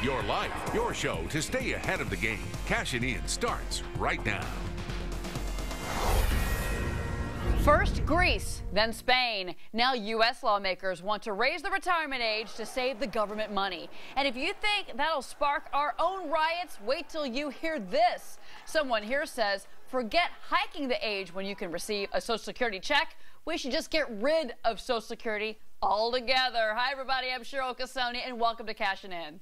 Your life, your show to stay ahead of the game. Cashing in starts right now. First Greece, then Spain. Now U.S. lawmakers want to raise the retirement age to save the government money. And if you think that'll spark our own riots, wait till you hear this. Someone here says, forget hiking the age when you can receive a Social Security check. We should just get rid of Social Security altogether. Hi, everybody. I'm Cheryl Casoni, and welcome to Cashin' In.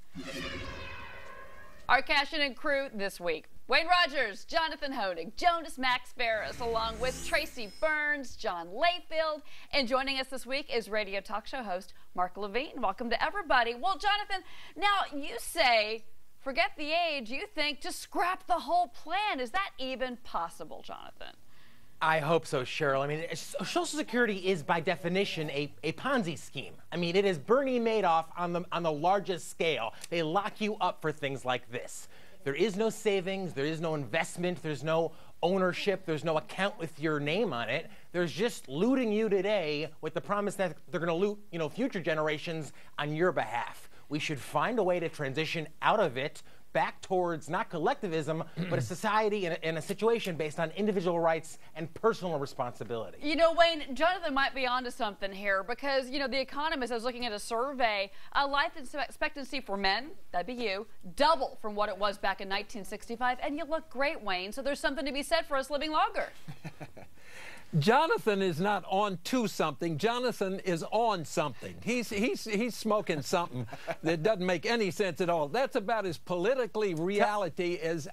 Our Cashin' In crew this week: Wayne Rogers, Jonathan Honig, Jonas Max Ferris, along with Tracy Burns, John Layfield. And joining us this week is radio talk show host Mark Levine. Welcome to everybody. Well, Jonathan, now you say forget the age. You think just scrap the whole plan. Is that even possible, Jonathan? I hope so, Cheryl. I mean, Social Security is by definition a Ponzi scheme. I mean, it is Bernie Madoff on the largest scale. They lock you up for things like this. There is no savings, there is no investment, there's no ownership, there's no account with your name on it. There's just looting you today with the promise that they're going to loot, future generations on your behalf. We should find a way to transition out of it back towards not collectivism, but a society and a situation based on individual rights and personal responsibility. You know, Wayne, Jonathan might be onto something here because, The Economist, I was looking at a survey, life expectancy for men, that'd be you, double from what it was back in 1965, and you look great, Wayne, so there's something to be said for us living longer. Jonathan is not on to something. Jonathan is on something. He's smoking something that doesn't make any sense at all. That's about as politically reality as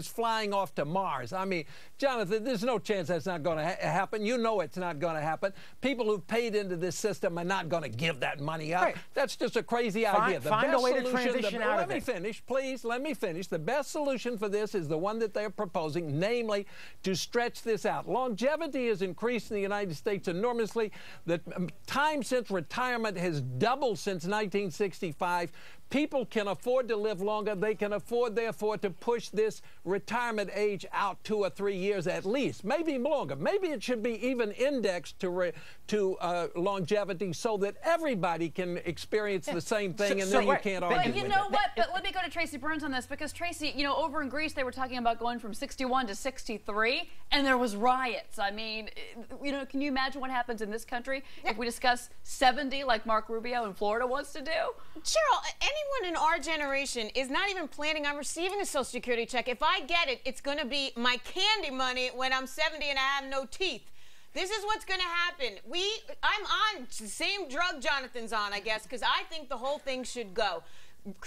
flying off to Mars. I mean, Jonathan, there's no chance that's not going to happen. You know it's not going to happen. People who've paid into this system are not going to give that money up. Right. That's just a crazy idea. Find a way to transition out of it. Let me finish, please. Let me finish. The best solution for this is the one that they're proposing, namely to stretch this out. Longevity has increased in the United States enormously. The time since retirement has doubled since 1965. People can afford to live longer. They can afford, therefore, to push this retirement age out 2 or 3 years at least, maybe longer. Maybe it should be even indexed to longevity so that everybody can experience the same thing, and then you can't argue with it. But you know what? But let me go to Tracy Burns on this, because Tracy, over in Greece, they were talking about going from 61 to 63, and there was riots. I mean, can you imagine what happens in this country if we discuss 70 like Mark Rubio in Florida wants to do? Cheryl, anyone in our generation is not even planning on receiving a Social Security check. If I get it, it's going to be my candy money when I'm 70 and I have no teeth. This is what's going to happen. I'm on the same drug Jonathan's on, I guess, because I think the whole thing should go.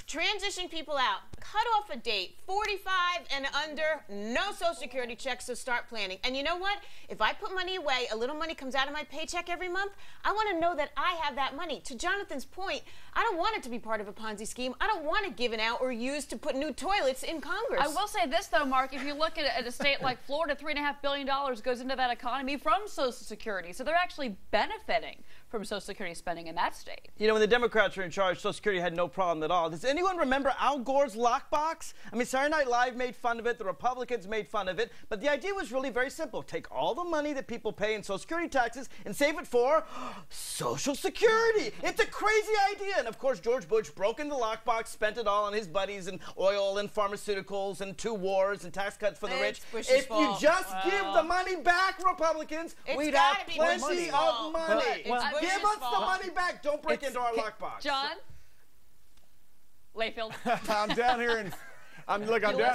Transition people out. Cut off a date. 45 and under, no Social Security checks, so start planning. And you know what? If I put money away, a little money comes out of my paycheck every month, I want to know that I have that money. To Jonathan's point, I don't want it to be part of a Ponzi scheme. I don't want it given out or used to put new toilets in Congress. I will say this, though, Mark. If you look at a state like Florida, $3.5 billion goes into that economy from Social Security. So they're actually benefiting from Social Security spending in that state. When the Democrats were in charge, Social Security had no problem at all. Does anyone remember Al Gore's lockbox? I mean, Saturday Night Live made fun of it. The Republicans made fun of it. But the idea was really very simple. Take all the money that people pay in Social Security taxes and save it for Social Security. It's a crazy idea. And, of course, George Bush broke into the lockbox, spent it all on his buddies and oil and pharmaceuticals and 2 wars and tax cuts for the rich. If you just give the money back, Republicans, we'd have plenty of money. Give us the money back. Don't break into our lockbox. John? Layfield? I'm down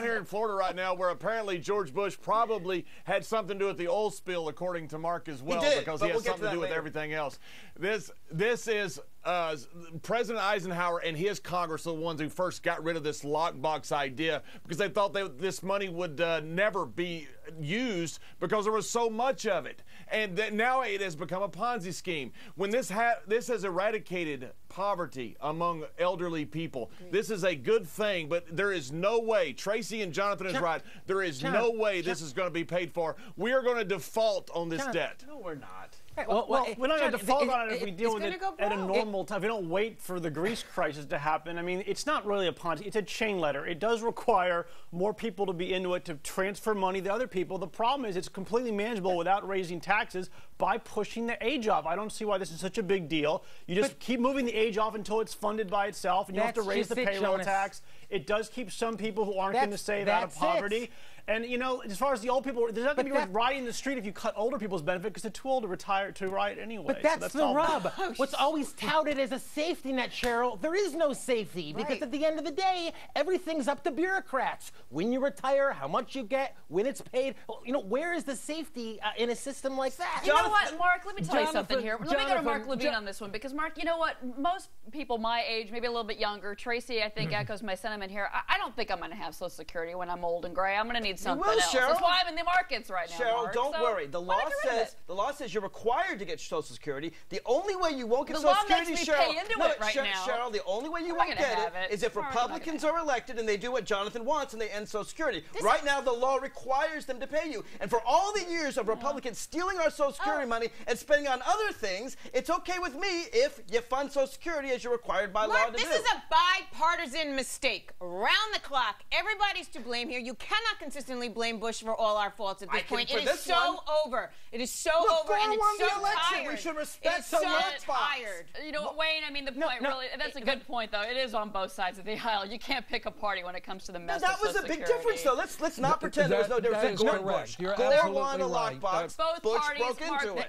here in Florida right now, where apparently George Bush probably had something to do with the oil spill, according to Mark as well, because he had something to do with everything else. This is President Eisenhower and his Congress are the ones who first got rid of this lockbox idea, because they thought this money would never be used because there was so much of it. And now it has become a Ponzi scheme. When this has eradicated poverty among elderly people, this is a good thing, but there is no way, Tracy and Jonathan is right, there is no way this is going to be paid for. We are going to default on this debt. No, we're not. Right, well, we're not going to default on it if we deal with it at a normal time. We don't wait for the Greece crisis to happen. I mean, it's not really a Ponzi. It's a chain letter. It does require more people to be into it to transfer money to other people. The problem is it's completely manageable without raising taxes by pushing the age off. I don't see why this is such a big deal. You just keep moving the age off until it's funded by itself, and you don't have to raise the payroll tax. It does keep some people who aren't going to save out of poverty. And, you know, as far as the old people, there's not going to be rioting in the street if you cut older people's benefit because they're too old to retire to riot anyway. But that's the rub. What's always touted as a safety net, Cheryl, there is no safety because at the end of the day, everything's up to bureaucrats. When you retire, how much you get, when it's paid. You know, where is the safety in a system like that? You know what, Mark, let me tell you something here. Let me go to Mark Levine on this one because, Mark, you know what? Most people my age, maybe a little bit younger, Tracy, I think, echoes my sentiment here. I don't think I'm going to have Social Security when I'm old and gray. I'm going to need something else. Cheryl. That's why I'm in the markets right now, Cheryl, Mark. don't worry. The law says you're required to get Social Security. The only way you won't get Social Security, Cheryl, the only way you won't get it is if Republicans are elected and they do what Jonathan wants and they end Social Security. Right now, the law requires them to pay you. And for all the years of Republicans stealing our Social Security money and spending on other things, it's okay with me if you fund Social Security as you're required by law to do. This is a bipartisan mistake. Around the clock, everybody's to blame here. You cannot consistently blame Bush for all our faults at this point. It is so over. It is so over, and it's so tired. We should respect it's so tired. You know, Wayne, I mean, the point really, that's a good point, though. It is on both sides of the aisle. You can't pick a party when it comes to the mess of Social Security. That was a big difference, though. Let's not pretend there was no difference. Gore Bush. You're Gore won a lockbox. Both parties, broke into it.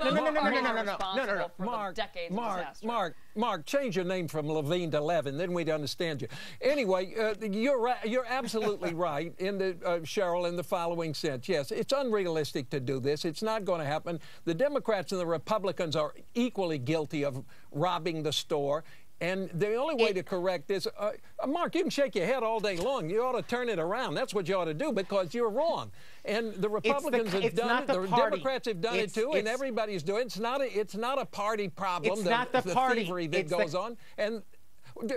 No. Mark, change your name from Levine to Levin, then we'd understand you. Anyway, you're right. You're absolutely right, Cheryl, in the following sense. Yes, it's unrealistic to do this. It's not going to happen. The Democrats and the Republicans are equally guilty of robbing the store. And the only way to correct this, Mark, you can shake your head all day long. You ought to turn it around. That's what you ought to do because you're wrong. And the Republicans have done it. The Democrats have done it too, and everybody's doing it. It's not a party problem. It's not the party. Thievery that goes on. And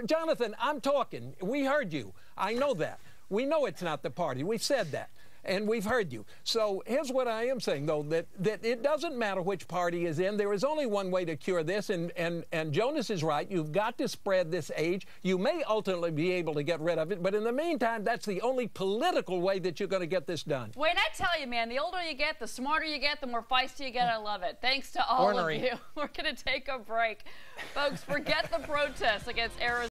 Jonathan, I'm talking. We heard you. I know that. We know it's not the party. We've said that. And we've heard you. So here's what I am saying, though, that it doesn't matter which party is in. There is only one way to cure this, and Jonas is right. You've got to spread this age. You may ultimately be able to get rid of it, but in the meantime, that's the only political way that you're going to get this done. Wayne, I tell you, man, the older you get, the smarter you get, the more feisty you get. I love it. Thanks to all of you. We're going to take a break. Folks, forget the protests against Arizona.